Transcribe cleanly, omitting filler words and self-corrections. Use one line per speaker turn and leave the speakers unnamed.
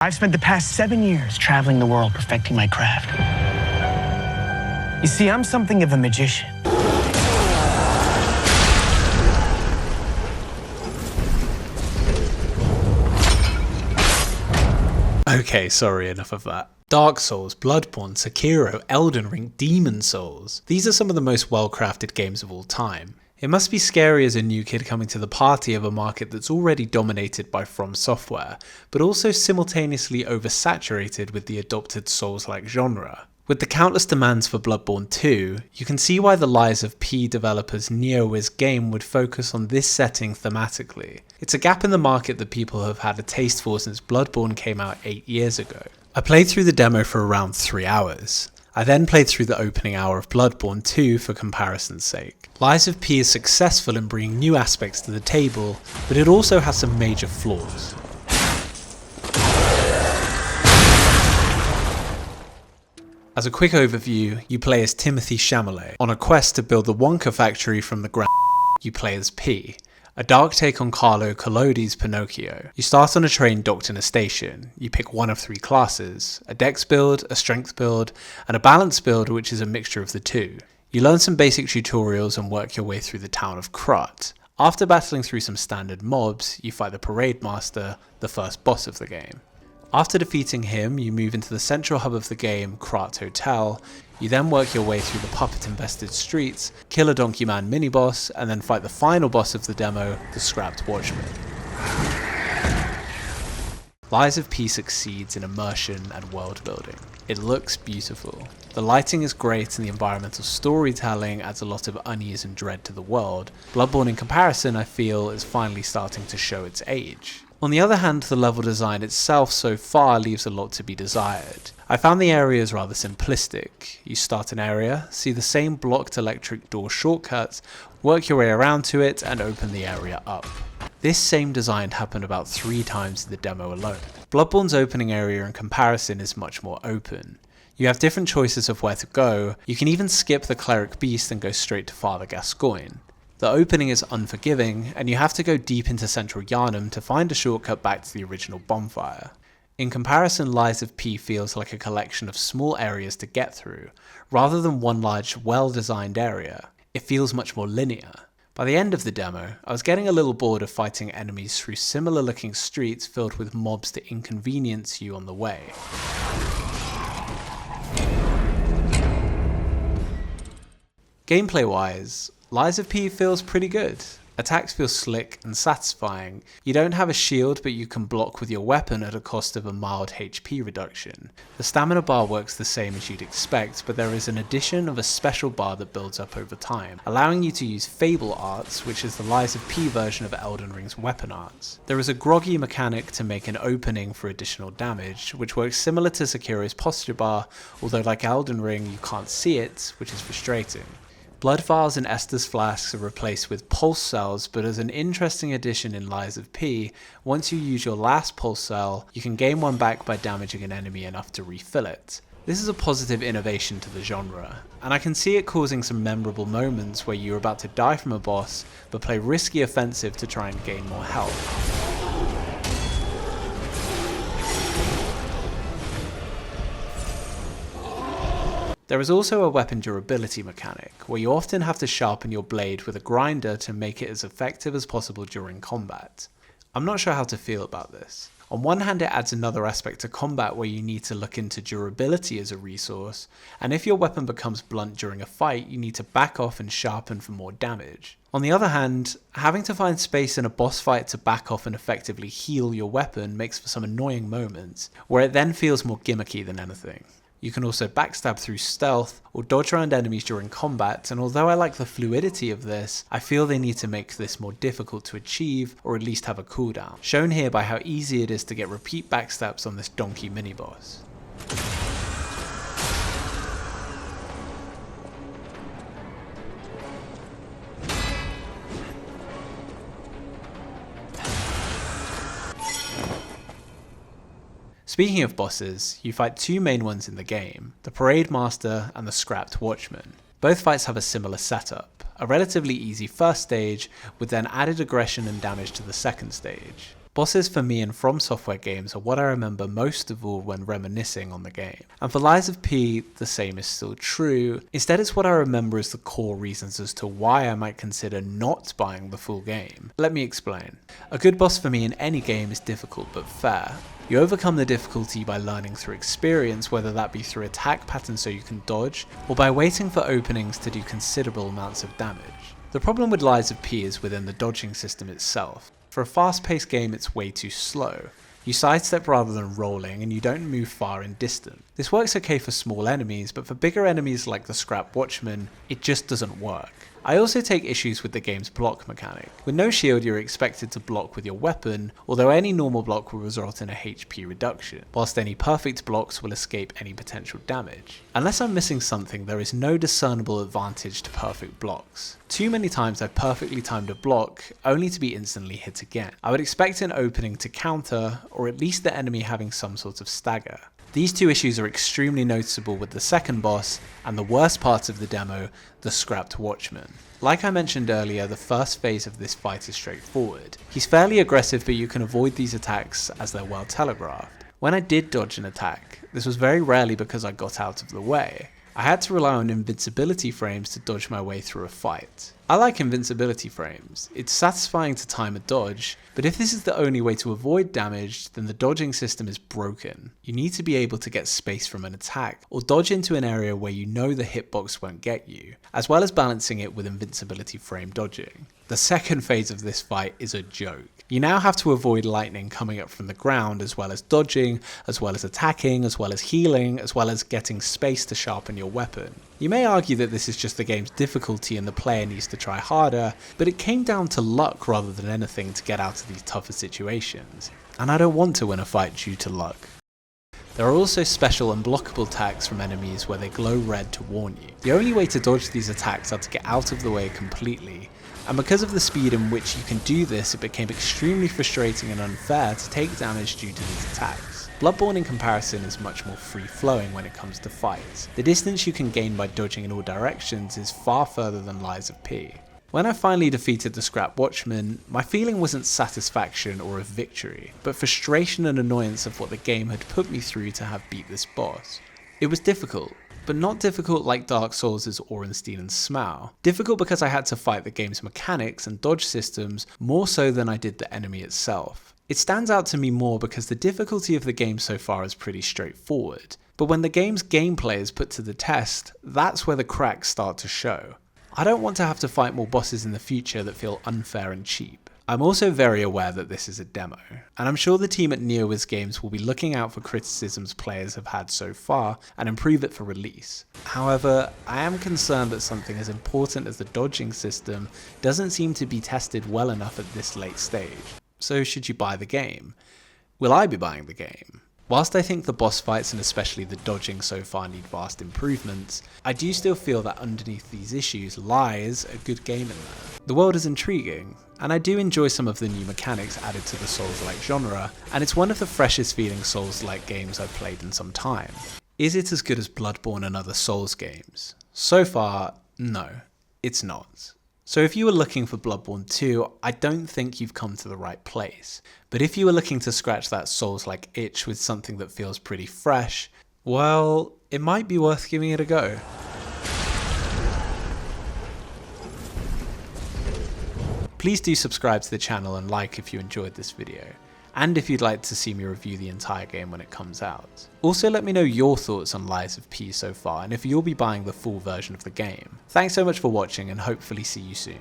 I've spent the past 7 years traveling the world perfecting my craft. You see, I'm something of a magician.
Okay, sorry, enough of that. Dark Souls, Bloodborne, Sekiro, Elden Ring, Demon Souls. These are some of the most well-crafted games of all time. It must be scary as a new kid coming to the party of a market that's already dominated by From Software, but also simultaneously oversaturated with the adopted Souls-like genre. With the countless demands for Bloodborne 2, you can see why the Lies of P developers' NeoWiz game would focus on this setting thematically. It's a gap in the market that people have had a taste for since Bloodborne came out 8 years ago. I played through the demo for around 3 hours. I then played through the opening hour of Bloodborne 2 for comparison's sake. Lies of P is successful in bringing new aspects to the table, but it also has some major flaws. As a quick overview, you play as Timothée Chalamet on a quest to build the Wonka factory from the ground. You play as P, a dark take on Carlo Collodi's Pinocchio. You start on a train docked in a station. You pick one of 3 classes, a dex build, a strength build, and a balance build which is a mixture of the two. You learn some basic tutorials and work your way through the town of Krut. After battling through some standard mobs, you fight the Parade Master, the first boss of the game. After defeating him, you move into the central hub of the game, Krut Hotel. You then work your way through the puppet-invested streets, kill a Donkey Man mini-boss, and then fight the final boss of the demo, the Scrapped Watchman. Lies of P succeeds in immersion and world building. It looks beautiful. The lighting is great and the environmental storytelling adds a lot of unease and dread to the world. Bloodborne in comparison, I feel, is finally starting to show its age. On the other hand, the level design itself so far leaves a lot to be desired. I found the areas rather simplistic. You start an area, see the same blocked electric door shortcut, work your way around to it, and open the area up. This same design happened about 3 times in the demo alone. Bloodborne's opening area in comparison is much more open. You have different choices of where to go. You can even skip the Cleric Beast and go straight to Father Gascoigne. The opening is unforgiving, and you have to go deep into central Yharnam to find a shortcut back to the original bonfire. In comparison, Lies of P feels like a collection of small areas to get through, rather than one large, well-designed area. It feels much more linear. By the end of the demo, I was getting a little bored of fighting enemies through similar-looking streets filled with mobs to inconvenience you on the way. Gameplay-wise, Lies of P feels pretty good. Attacks feel slick and satisfying. You don't have a shield, but you can block with your weapon at a cost of a mild HP reduction. The stamina bar works the same as you'd expect, but there is an addition of a special bar that builds up over time, allowing you to use Fable Arts, which is the Lies of P version of Elden Ring's weapon arts. There is a groggy mechanic to make an opening for additional damage, which works similar to Sekiro's posture bar, although like Elden Ring you can't see it, which is frustrating. Blood vials and Estus flasks are replaced with pulse cells, but as an interesting addition in Lies of P, once you use your last pulse cell, you can gain one back by damaging an enemy enough to refill it. This is a positive innovation to the genre, and I can see it causing some memorable moments where you're about to die from a boss, but play risky offensive to try and gain more health. There is also a weapon durability mechanic, where you often have to sharpen your blade with a grinder to make it as effective as possible during combat. I'm not sure how to feel about this. On one hand, it adds another aspect to combat where you need to look into durability as a resource, and if your weapon becomes blunt during a fight, you need to back off and sharpen for more damage. On the other hand, having to find space in a boss fight to back off and effectively heal your weapon makes for some annoying moments, where it then feels more gimmicky than anything. You can also backstab through stealth or dodge around enemies during combat, and although I like the fluidity of this, I feel they need to make this more difficult to achieve or at least have a cooldown, shown here by how easy it is to get repeat backstabs on this donkey mini-boss. Speaking of bosses, you fight 2 main ones in the game, the Parade Master and the Scrapped Watchman. Both fights have a similar setup, a relatively easy first stage with then added aggression and damage to the second stage. Bosses for me in From Software games are what I remember most of all when reminiscing on the game. And for Lies of P, the same is still true. Instead, it's what I remember as the core reasons as to why I might consider not buying the full game. Let me explain. A good boss for me in any game is difficult but fair. You overcome the difficulty by learning through experience, whether that be through attack patterns so you can dodge, or by waiting for openings to do considerable amounts of damage. The problem with Lies of P is within the dodging system itself. For a fast-paced game, it's way too slow. You sidestep rather than rolling, and you don't move far in distance. This works okay for small enemies, but for bigger enemies like the Scrap Watchman, it just doesn't work. I also take issues with the game's block mechanic. With no shield, you're expected to block with your weapon, although any normal block will result in a HP reduction, whilst any perfect blocks will escape any potential damage. Unless I'm missing something, there is no discernible advantage to perfect blocks. Too many times I've perfectly timed a block, only to be instantly hit again. I would expect an opening to counter, or at least the enemy having some sort of stagger. These two issues are extremely noticeable with the second boss, and the worst part of the demo, the Scrapped Watchman. Like I mentioned earlier, the first phase of this fight is straightforward. He's fairly aggressive, but you can avoid these attacks as they're well telegraphed. When I did dodge an attack, this was very rarely because I got out of the way. I had to rely on invincibility frames to dodge my way through a fight. I like invincibility frames. It's satisfying to time a dodge, but if this is the only way to avoid damage, then the dodging system is broken. You need to be able to get space from an attack, or dodge into an area where you know the hitbox won't get you, as well as balancing it with invincibility frame dodging. The second phase of this fight is a joke. You now have to avoid lightning coming up from the ground, as well as dodging, as well as attacking, as well as healing, as well as getting space to sharpen your weapon. You may argue that this is just the game's difficulty and the player needs to try harder, but it came down to luck rather than anything to get out of these tougher situations. And I don't want to win a fight due to luck. There are also special unblockable attacks from enemies where they glow red to warn you. The only way to dodge these attacks are to get out of the way completely, and because of the speed in which you can do this, it became extremely frustrating and unfair to take damage due to these attacks. Bloodborne in comparison is much more free-flowing when it comes to fights. The distance you can gain by dodging in all directions is far further than Lies of P. When I finally defeated the Scrap Watchman, my feeling wasn't satisfaction or a victory, but frustration and annoyance of what the game had put me through to have beat this boss. It was difficult, but not difficult like Dark Souls' Orenstein and Smaug. Difficult because I had to fight the game's mechanics and dodge systems more so than I did the enemy itself. It stands out to me more because the difficulty of the game so far is pretty straightforward, but when the game's gameplay is put to the test, that's where the cracks start to show. I don't want to have to fight more bosses in the future that feel unfair and cheap. I'm also very aware that this is a demo, and I'm sure the team at NeoWiz Games will be looking out for criticisms players have had so far and improve it for release. However, I am concerned that something as important as the dodging system doesn't seem to be tested well enough at this late stage. So should you buy the game? Will I be buying the game? Whilst I think the boss fights and especially the dodging so far need vast improvements, I do still feel that underneath these issues lies a good game in there. The world is intriguing, and I do enjoy some of the new mechanics added to the Souls-like genre, and it's one of the freshest feeling Souls-like games I've played in some time. Is it as good as Bloodborne and other Souls games? So far, no, it's not. So if you were looking for Bloodborne 2, I don't think you've come to the right place. But if you were looking to scratch that Souls-like itch with something that feels pretty fresh, well, it might be worth giving it a go. Please do subscribe to the channel and like if you enjoyed this video, and if you'd like to see me review the entire game when it comes out. Also let me know your thoughts on Lies of P so far and if you'll be buying the full version of the game. Thanks so much for watching and hopefully see you soon.